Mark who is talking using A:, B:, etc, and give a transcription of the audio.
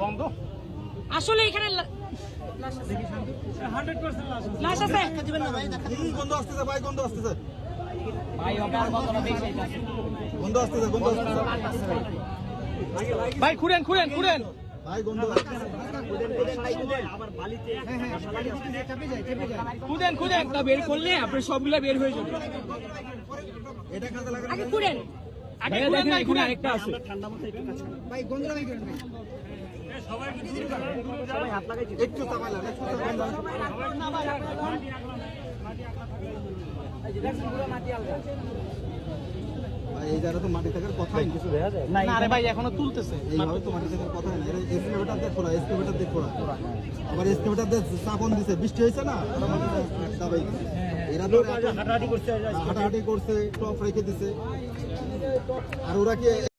A: বন্ধ
B: আসলে এখানে লাশ আছে
C: গন্ধ আসতেছে ভাই, গন্ধ আসতেছে
A: ভাই ওটার বন্ধ বেশি আছে
C: গন্ধ আসতেছে গন্ধ আসতেছে
A: ভাই খুঁড়েন খুঁড়েন খুঁড়েন
C: ভাই গন্ধ
A: খুঁড়েন খুঁড়েন তা বের করলে আপনি সবগুলা বের হয়ে যাবে
C: এটা কাজে লাগে
B: আগে খুঁড়েন
A: আগে খুঁড়েন ভাই খুঁড়েন আরেকটা আছে
C: একটু চাপাই লাগে ভাই এই জায়গা তো মাটি থাকার কথাই কিছু দেখা যায়
A: না রে ভাই এখনো তুলতেছে
C: এইভাবে তো মাটি থাকার কথাই না। এরা এসকেভেটার দিয়ে খোলা, এসকেভেটার দিয়ে খোলা, আবার এসকেভেটার দিয়ে চাপন দিছে, বৃষ্টি হয়েছে না ওরা মাটি দাবাই দিছে। এরা তো হাঁটাহাঁটি করছে, টপ রেখে দিছে। আর ওরা কি